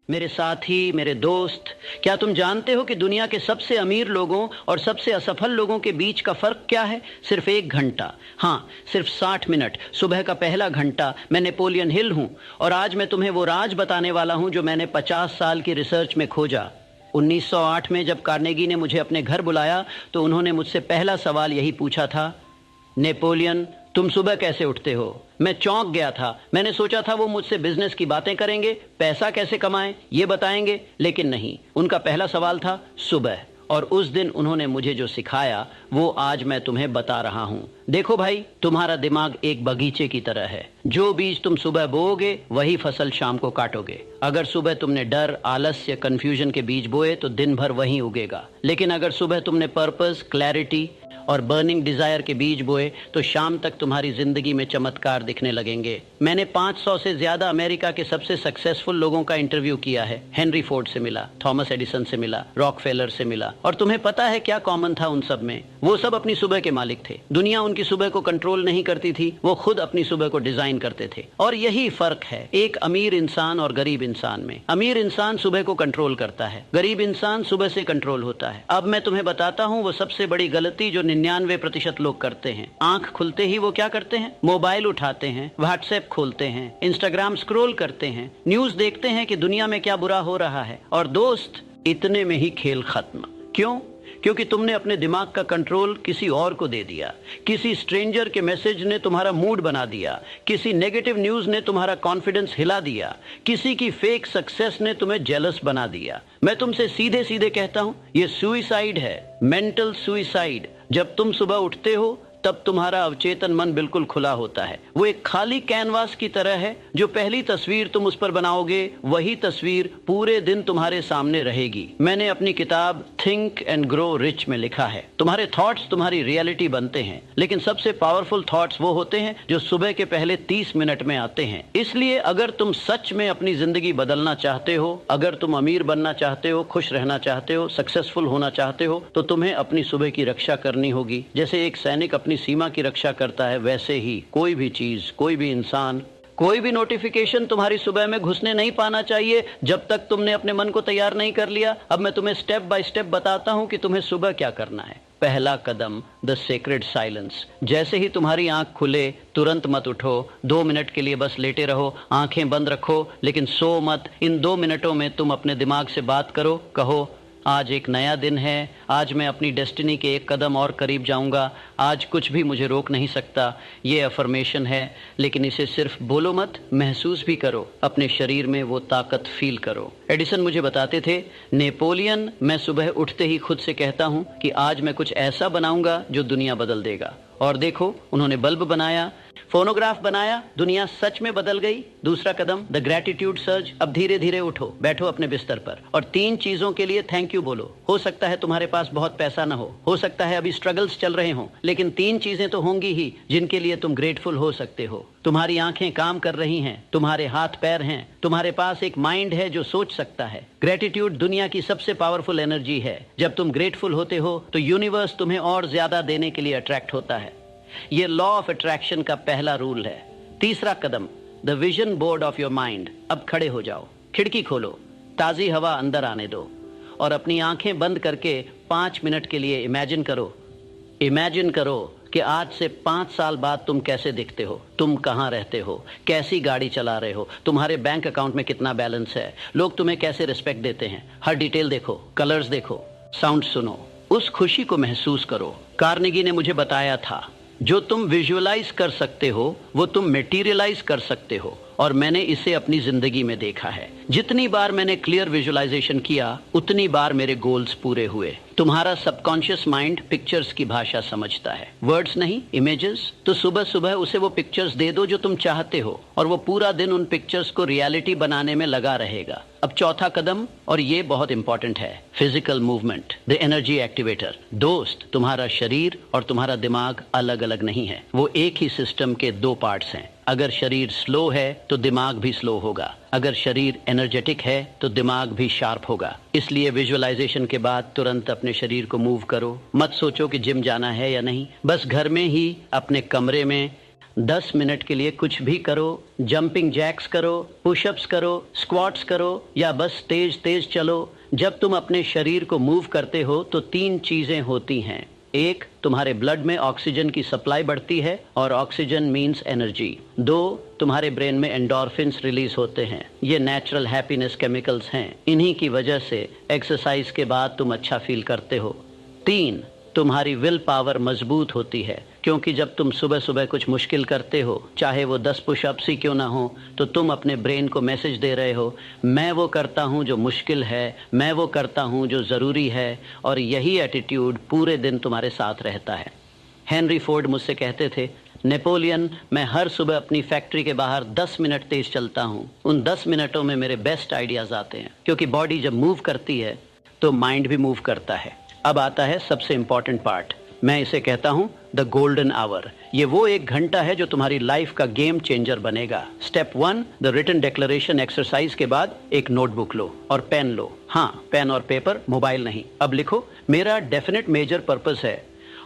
मेरे साथी, मेरे दोस्त, क्या तुम जानते हो कि दुनिया के सबसे अमीर लोगों और सबसे असफल लोगों के बीच का फर्क क्या है? सिर्फ 1 घंटा। हाँ, सिर्फ 60 मिनट। सुबह का पहला घंटा। मैं नेपोलियन हिल हूँ और आज मैं तुम्हें वो राज बताने वाला हूँ जो मैंने 50 साल की रिसर्च में खोजा। 1908 में जब कार्नेगी ने मुझे अपने घर बुलाया तो उन्होंने मुझसे पहला सवाल यही पूछा था, नेपोलियन, तुम सुबह कैसे उठते हो? मैं चौंक गया था। मैंने सोचा था वो मुझसे बिजनेस की बातें करेंगे, पैसा कैसे कमाएं ये बताएंगे, लेकिन नहीं, उनका पहला सवाल था सुबह। और उस दिन उन्होंने मुझे जो सिखाया वो आज मैं तुम्हें बता रहा हूं। देखो भाई, तुम्हारा दिमाग एक बगीचे की तरह है। जो बीज तुम सुबह बोओगे वही फसल शाम को काटोगे। अगर सुबह तुमने डर, आलस्य, कंफ्यूजन के बीज बोए तो दिन भर वहीं उगेगा। लेकिन अगर सुबह तुमने पर्पस, क्लैरिटी और बर्निंग डिजायर के बीज बोए तो शाम तक तुम्हारी जिंदगी में चमत्कार दिखने लगेंगे। मैंने 500 से ज्यादा अमेरिका के सबसे सक्सेसफुल लोगों का इंटरव्यू किया है। हेनरी फोर्ड से मिला, थॉमस एडिसन से मिला, रॉकफेलर से मिला। और तुम्हें पता है क्या कॉमन था उन सब में? वो सब अपनी सुबह के मालिक थे। दुनिया उनकी सुबह को कंट्रोल नहीं करती थी, वो खुद अपनी सुबह को डिजाइन करते थे। और यही फर्क है एक अमीर इंसान और गरीब इंसान में। अमीर इंसान सुबह को कंट्रोल करता है, गरीब इंसान सुबह से कंट्रोल होता है। अब मैं तुम्हें बताता हूँ वो सबसे बड़ी गलती जो 99% लोग करते हैं। आंख खुलते ही वो क्या करते हैं? मोबाइल उठाते हैं, व्हाट्सएप खोलते हैं, इंस्टाग्राम स्क्रॉल करते हैं, न्यूज देखते हैं कि दुनिया में क्या बुरा हो रहा है। और दोस्त, इतने में ही खेल खत्म। क्यों? क्योंकि तुमने अपने दिमाग का कंट्रोल किसी और को दे दिया। किसी स्ट्रेंजर के मैसेज ने तुम्हारा मूड बना दिया, किसी नेगेटिव न्यूज ने तुम्हारा कॉन्फिडेंस हिला दिया, किसी की फेक सक्सेस ने तुम्हें जेलस बना दिया। मैं तुमसे सीधे सीधे कहता हूं, ये सुइसाइड है, मेंटल सुइसाइड। जब तुम सुबह उठते हो तब तुम्हारा अवचेतन मन बिल्कुल खुला होता है। वो एक खाली कैनवास की तरह है। जो पहली तस्वीर तुम उस पर बनाओगे वही तस्वीर पूरे दिन तुम्हारे सामने रहेगी। मैंने अपनी किताब थिंक एंड ग्रो रिच में लिखा है, तुम्हारे थॉट्स तुम्हारी रियलिटी बनते हैं, लेकिन सबसे पावरफुल थॉट्स वो होते हैं जो सुबह के पहले 30 मिनट में आते हैं। इसलिए अगर तुम सच में अपनी जिंदगी बदलना चाहते हो, अगर तुम अमीर बनना चाहते हो, खुश रहना चाहते हो, सक्सेसफुल होना चाहते हो, तो तुम्हें अपनी सुबह की रक्षा करनी होगी। जैसे एक सैनिक अपनी सीमा की रक्षा करता है, वैसे ही कोई भी चीज, कोई भी इंसान, कोई भी नोटिफिकेशन तुम्हारी सुबह में घुसने नहीं पाना चाहिए जब तक तुमने अपने मन को तैयार नहीं कर लिया। अब मैं तुम्हें स्टेप बाय स्टेप बताता हूं कि तुम्हें सुबह क्या करना है। पहला कदम, द सेक्रेड साइलेंस। जैसे ही तुम्हारी आंख खुले तुरंत मत उठो। 2 मिनट के लिए बस लेटे रहो, आंखें बंद रखो, लेकिन सो मत। इन 2 मिनटों में तुम अपने दिमाग से बात करो। कहो, आज एक नया दिन है, आज मैं अपनी डेस्टिनी के एक कदम और करीब जाऊंगा, आज कुछ भी मुझे रोक नहीं सकता। ये अफर्मेशन है, लेकिन इसे सिर्फ बोलो मत, महसूस भी करो। अपने शरीर में वो ताकत फील करो। एडिसन मुझे बताते थे, नेपोलियन, मैं सुबह उठते ही खुद से कहता हूं कि आज मैं कुछ ऐसा बनाऊंगा जो दुनिया बदल देगा। और देखो, उन्होंने बल्ब बनाया, फोनोग्राफ बनाया, दुनिया सच में बदल गई। दूसरा कदम, द ग्रेटिट्यूड सर्ज। अब धीरे धीरे उठो, बैठो अपने बिस्तर पर और 3 चीजों के लिए थैंक यू बोलो। हो सकता है तुम्हारे पास बहुत पैसा ना हो सकता है अभी स्ट्रगल्स चल रहे हों, लेकिन 3 चीजें तो होंगी ही जिनके लिए तुम ग्रेटफुल हो सकते हो। तुम्हारी आंखें काम कर रही हैं, तुम्हारे हाथ पैर हैं, तुम्हारे पास एक माइंड है जो सोच सकता है। ग्रेटिट्यूड दुनिया की सबसे पावरफुल एनर्जी है। जब तुम ग्रेटफुल होते हो तो यूनिवर्स तुम्हें और ज्यादा देने के लिए अट्रैक्ट होता है। ये लॉ ऑफ अट्रैक्शन का पहला रूल है। तीसरा कदम, the vision board of your mind. अब खड़े हो जाओ, खिड़की खोलो, ताजी हवा अंदर आने दो और अपनी आंखें बंद करके 5 मिनट के लिए इमेजिन करो कि आज से 5 साल बाद तुम कैसे दिखते हो, तुम कहाँ रहते हो, कैसी गाड़ी चला रहे हो, तुम्हारे बैंक अकाउंट में कितना बैलेंस है, लोग तुम्हें कैसे रिस्पेक्ट देते हैं। हर डिटेल देखो, कलर्स देखो, साउंड सुनो, उस खुशी को महसूस करो। कार्नेगी ने मुझे बताया था, जो तुम विजुअलाइज कर सकते हो वो तुम मटेरियलाइज कर सकते हो। और मैंने इसे अपनी जिंदगी में देखा है। जितनी बार मैंने क्लियर विजुअलाइजेशन किया उतनी बार मेरे गोल्स पूरे हुए। तुम्हारा सबकॉन्शियस माइंड पिक्चर्स की भाषा समझता है, वर्ड्स नहीं, इमेजेस। तो सुबह सुबह उसे वो पिक्चर्स दे दो जो तुम चाहते हो और वो पूरा दिन उन पिक्चर्स को रियलिटी बनाने में लगा रहेगा। अब चौथा कदम, और ये बहुत इंपॉर्टेंट है, physical movement, the energy activator. दोस्त, तुम्हारा शरीर और तुम्हारा दिमाग अलग अलग नहीं है, वो एक ही सिस्टम के 2 पार्ट्स हैं। अगर शरीर स्लो है तो दिमाग भी स्लो होगा, अगर शरीर एनर्जेटिक है तो दिमाग भी शार्प होगा। इसलिए विजुअलाइजेशन के बाद तुरंत अपने शरीर को मूव करो। मत सोचो कि जिम जाना है या नहीं, बस घर में ही अपने कमरे में 10 मिनट के लिए कुछ भी करो, जंपिंग जैक्स करो, पुशअप्स करो, स्क्वाट्स करो या बस तेज तेज चलो। जब तुम अपने शरीर को मूव करते हो तो 3 चीजें होती हैं। एक, तुम्हारे ब्लड में ऑक्सीजन की सप्लाई बढ़ती है और ऑक्सीजन मीन्स एनर्जी। 2, तुम्हारे ब्रेन में एंडोर्फिन्स रिलीज होते हैं। ये नेचुरल हैप्पीनेस केमिकल्स हैं। इन्हीं की वजह से एक्सरसाइज के बाद तुम अच्छा फील करते हो। 3, तुम्हारी विल पावर मजबूत होती है, क्योंकि जब तुम सुबह सुबह कुछ मुश्किल करते हो, चाहे वो 10 पुशअप्स ही क्यों ना हो, तो तुम अपने ब्रेन को मैसेज दे रहे हो, मैं वो करता हूँ जो मुश्किल है, मैं वो करता हूँ जो ज़रूरी है। और यही एटीट्यूड पूरे दिन तुम्हारे साथ रहता है। हेनरी फोर्ड मुझसे कहते थे, नेपोलियन, मैं हर सुबह अपनी फैक्ट्री के बाहर 10 मिनट तेज चलता हूँ। उन 10 मिनटों में मेरे बेस्ट आइडियाज़ आते हैं, क्योंकि बॉडी जब मूव करती है तो माइंड भी मूव करता है। अब आता है सबसे इंपॉर्टेंट पार्ट, मैं इसे कहता हूं द गोल्डन आवर। ये वो 1 घंटा है जो तुम्हारी लाइफ का गेम चेंजर बनेगा। Step 1, the written declaration exercise के बाद एक नोटबुक लो और पेन लो। हाँ, पेन और पेपर, मोबाइल नहीं। अब लिखो, मेरा डेफिनेट मेजर पर्पस है,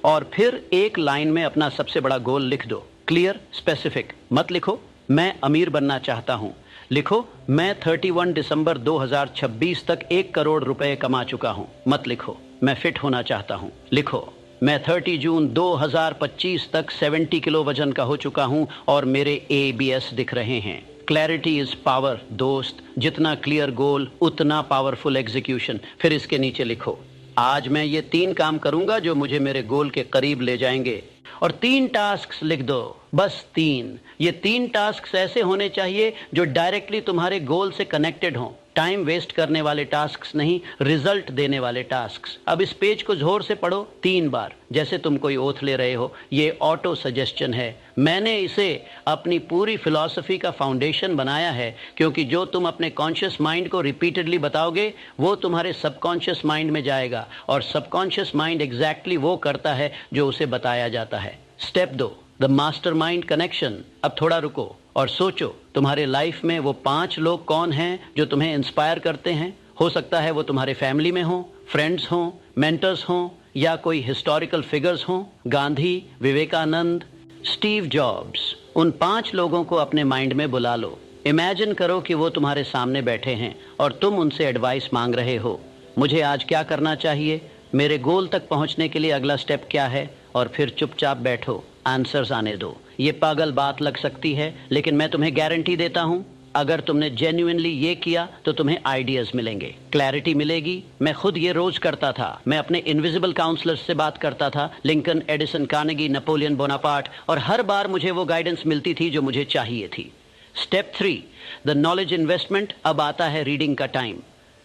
और फिर एक लाइन में अपना सबसे बड़ा गोल लिख दो। क्लियर, स्पेसिफिक मत लिखो मैं अमीर बनना चाहता हूँ। लिखो मैं 31 दिसंबर 2026 तक 1 करोड़ रुपए कमा चुका हूँ। मत लिखो मैं फिट होना चाहता हूँ। लिखो मैं 30 जून 2025 तक 70 किलो वजन का हो चुका हूँ और मेरे ABS दिख रहे हैं। क्लैरिटी इज पावर दोस्त। जितना क्लियर गोल उतना पावरफुल एग्जीक्यूशन। फिर इसके नीचे लिखो, आज मैं ये 3 काम करूंगा जो मुझे मेरे गोल के करीब ले जाएंगे। और 3 टास्क्स लिख दो, बस 3। ये 3 टास्क्स ऐसे होने चाहिए जो डायरेक्टली तुम्हारे गोल से कनेक्टेड हों। टाइम वेस्ट करने वाले टास्क्स नहीं, रिजल्ट देने वाले टास्क्स। अब इस पेज को जोर से पढ़ो 3 बार, जैसे तुम कोई ओथ ले रहे हो। ये ऑटो सजेशन है। मैंने इसे अपनी पूरी फिलॉसफी का फाउंडेशन बनाया है, क्योंकि जो तुम अपने कॉन्शियस माइंड को रिपीटेडली बताओगे वो तुम्हारे सबकॉन्शियस माइंड में जाएगा, और सबकॉन्शियस माइंड एग्जैक्टली वो करता है जो उसे बताया जाता है। Step 2, the master mind connection. अब थोड़ा रुको और सोचो, तुम्हारे लाइफ में वो 5 लोग कौन हैं जो तुम्हें इंस्पायर करते हैं। हो सकता है वो तुम्हारे फैमिली में हो, फ्रेंड्स हों, मेंटर्स हों, या कोई हिस्टोरिकल फिगर्स हों। Gandhi, Vivekananda, Steve Jobs. उन 5 लोगों को अपने माइंड में बुला लो। इमेजिन करो कि वो तुम्हारे सामने बैठे हैं और तुम उनसे एडवाइस मांग रहे हो। मुझे आज क्या करना चाहिए, मेरे गोल तक पहुंचने के लिए अगला स्टेप क्या है। और फिर चुपचाप बैठो, आंसर्स आने दो। ये पागल बात लग सकती है, लेकिन मैं तुम्हें गारंटी देता हूं, अगर तुमने जेन्युइनली ये किया तो तुम्हें आइडियाज मिलेंगे, क्लैरिटी मिलेगी। मैं खुद ये रोज करता था। मैं अपने इनविजिबल काउंसलर्स से बात करता था, Lincoln, Edison, Carnegie, Napoleon Bonaparte, और हर बार मुझे वो गाइडेंस मिलती थी जो मुझे चाहिए थी। Step 3, the knowledge investment. अब आता है रीडिंग का टाइम,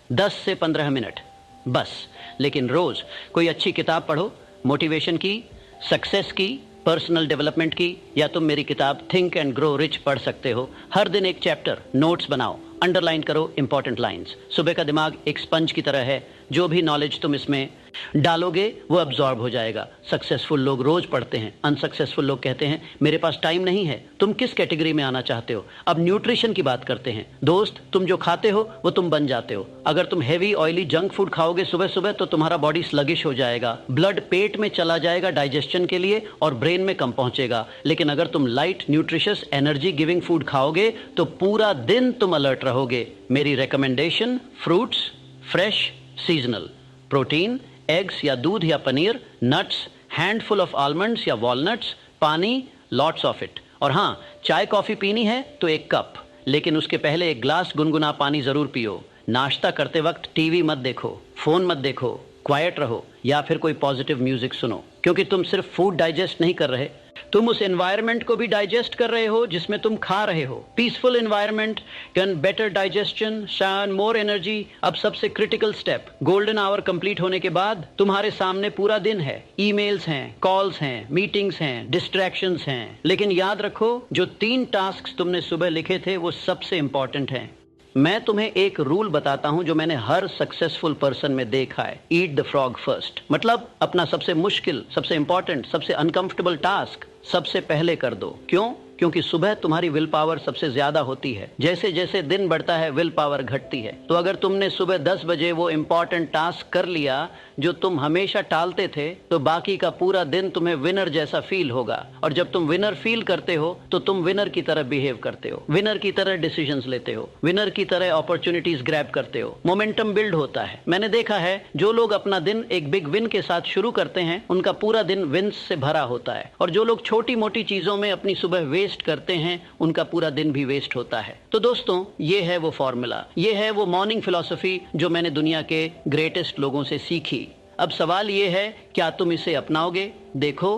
10 से 15 मिनट बस। लेकिन रोज कोई अच्छी किताब पढ़ो, मोटिवेशन की, सक्सेस की, पर्सनल डेवलपमेंट की, या तुम मेरी किताब थिंक एंड ग्रो रिच पढ़ सकते हो। हर दिन एक चैप्टर, नोट्स बनाओ, अंडरलाइन करो इंपॉर्टेंट लाइंस। सुबह का दिमाग एक स्पंज की तरह है, जो भी नॉलेज तुम इसमें डालोगे वो अब्जॉर्ब हो जाएगा। सक्सेसफुल लोग रोज पढ़ते हैं, अनसक्सेसफुल लोग कहते हैं मेरे पास टाइम नहीं है। तुम किस कैटेगरी में आना चाहते हो? अब न्यूट्रिशन की बात करते हैं दोस्त। तुम जो खाते हो वो तुम बन जाते हो। अगर तुम हेवी ऑयली जंक फूड खाओगे सुबह सुबह तो तुम्हारा बॉडी स्लगिश हो जाएगा, ब्लड पेट में चला जाएगा डाइजेशन के लिए और ब्रेन में कम पहुंचेगा। लेकिन अगर तुम light, nutritious, energy giving food खाओगे तो पूरा दिन तुम अलर्ट रहोगे। मेरी recommendation, fruits, fresh, seasonal, protein, eggs या दूध या paneer, nuts, handful of almonds या वॉलनट्स, पानी, लॉट्स ऑफ इट। और हाँ, चाय कॉफी पीनी है तो 1 कप, लेकिन उसके पहले 1 ग्लास गुनगुना पानी जरूर पियो। नाश्ता करते वक्त टीवी मत देखो, फोन मत देखो, क्वाइट रहो, या फिर कोई पॉजिटिव म्यूजिक सुनो, क्योंकि तुम सिर्फ फूड डाइजेस्ट नहीं कर रहे, तुम उस एनवायरनमेंट को भी डाइजेस्ट कर रहे हो जिसमें तुम खा रहे हो। Peaceful environment can better digestion, shine, more energy. अब सबसे critical step, golden hour complete होने के बाद तुम्हारे सामने पूरा दिन है। ईमेल्स हैं, कॉल्स हैं, मीटिंग्स हैं, डिस्ट्रैक्शंस हैं, लेकिन याद रखो जो 3 टास्क तुमने सुबह लिखे थे वो सबसे इंपॉर्टेंट हैं। मैं तुम्हें एक रूल बताता हूं जो मैंने हर सक्सेसफुल पर्सन में देखा है। ईट द फ्रॉग फर्स्ट, मतलब अपना सबसे मुश्किल, सबसे इंपॉर्टेंट, सबसे अनकंफर्टेबल टास्क सबसे पहले कर दो। क्यों? क्योंकि सुबह तुम्हारी विल पावर सबसे ज्यादा होती है। जैसे जैसे दिन बढ़ता है विल पावर घटती है। तो अगर तुमने सुबह 10 बजे वो इम्पोर्टेंट टास्क कर लिया जो तुम हमेशा टालते थे, तो बाकी का पूरा दिन तुम्हें विनर जैसा फील होगा। और जब तुम विनर फील करते हो तो तुम विनर की तरह बिहेव करते हो, विनर की तरह डिसीजंस लेते हो, विनर की तरह अपॉर्चुनिटीज ग्रैब करते हो, मोमेंटम बिल्ड होता है। मैंने देखा है जो लोग अपना दिन एक बिग विन के साथ शुरू करते हैं उनका पूरा दिन विन्स से भरा होता है, और जो लोग छोटी मोटी चीजों में अपनी सुबह वेस्ट करते हैं उनका पूरा दिन भी वेस्ट होता है। तो दोस्तों, ये है वो फॉर्मूला, ये है वो मॉर्निंग फिलॉसफी जो मैंने दुनिया के ग्रेटेस्ट लोगों से सीखी। अब सवाल ये है, क्या तुम इसे अपनाओगे? देखो,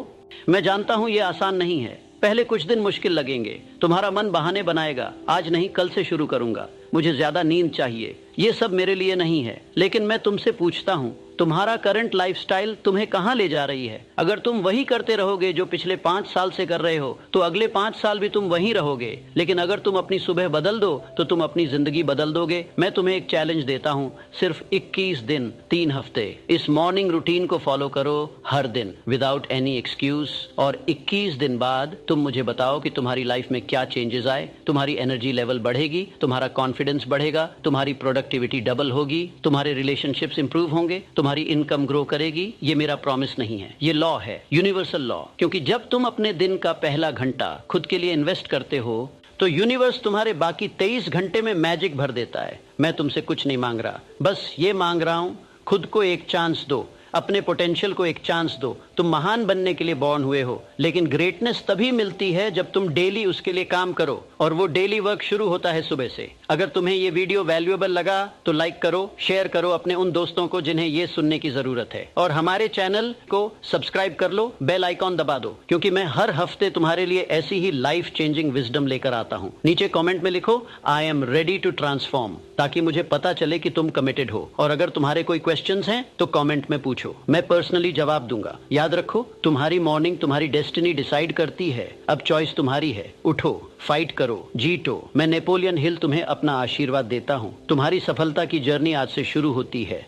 मैं जानता हूं ये आसान नहीं है। पहले कुछ दिन मुश्किल लगेंगे, तुम्हारा मन बहाने बनाएगा, आज नहीं कल से शुरू करूंगा, मुझे ज्यादा नींद चाहिए, ये सब मेरे लिए नहीं है। लेकिन मैं तुमसे पूछता हूं, तुम्हारा करंट लाइफस्टाइल तुम्हें कहां ले जा रही है? अगर तुम वही करते रहोगे जो पिछले 5 साल से कर रहे हो, तो अगले 5 साल भी तुम वहीं रहोगे। लेकिन अगर तुम अपनी सुबह बदल दो तो तुम अपनी जिंदगी बदल दोगे। मैं तुम्हें एक चैलेंज देता हूं, सिर्फ 21 दिन 3 हफ्ते इस मॉर्निंग रूटीन को फॉलो करो हर दिन, विदाउट एनी एक्सक्यूज। और 21 दिन बाद तुम मुझे बताओ कि तुम्हारी लाइफ में क्या चेंजेस आए। तुम्हारी एनर्जी लेवल बढ़ेगी, तुम्हारा कॉन्फिडेंस बढ़ेगा, तुम्हारी प्रोडक्टिविटी डबल होगी, तुम्हारे रिलेशनशिप्स इंप्रूव होंगे, तुम्हारी इनकम ग्रो करेगी। ये मेरा प्रॉमिस नहीं है, ये लॉ है, यूनिवर्सल लॉ। क्योंकि जब तुम अपने दिन का पहला घंटा खुद के लिए इन्वेस्ट करते हो तो यूनिवर्स तुम्हारे बाकी 23 घंटे में मैजिक भर देता है। मैं तुमसे कुछ नहीं मांग रहा, बस ये मांग रहा हूं, खुद को एक चांस दो, अपने पोटेंशियल को एक चांस दो। तुम महान बनने के लिए बॉर्न हुए हो, लेकिन ग्रेटनेस तभी मिलती है जब तुम डेली उसके लिए काम करो, और वो डेली वर्क शुरू होता है सुबह से। अगर तुम्हें ये वीडियो वैल्यूएबल लगा तो लाइक करो, शेयर करो अपने उन दोस्तों को जिन्हें ये सुनने की जरूरत है, और हमारे चैनल को सब्सक्राइब कर लो, बेल आइकॉन दबा दो, क्योंकि मैं हर हफ्ते तुम्हारे लिए ऐसी ही लाइफ चेंजिंग विजडम लेकर आता हूँ। नीचे कॉमेंट में लिखो, I am ready to transform, ताकि मुझे पता चले कि तुम कमिटेड हो। और अगर तुम्हारे कोई क्वेश्चंस हैं तो कमेंट में पूछो, मैं पर्सनली जवाब दूंगा। याद रखो, तुम्हारी मॉर्निंग तुम्हारी डेस्टिनी डिसाइड करती है। अब चॉइस तुम्हारी है, उठो, फाइट करो, जीतो। मैं नेपोलियन हिल तुम्हें अपना आशीर्वाद देता हूँ। तुम्हारी सफलता की जर्नी आज से शुरू होती है।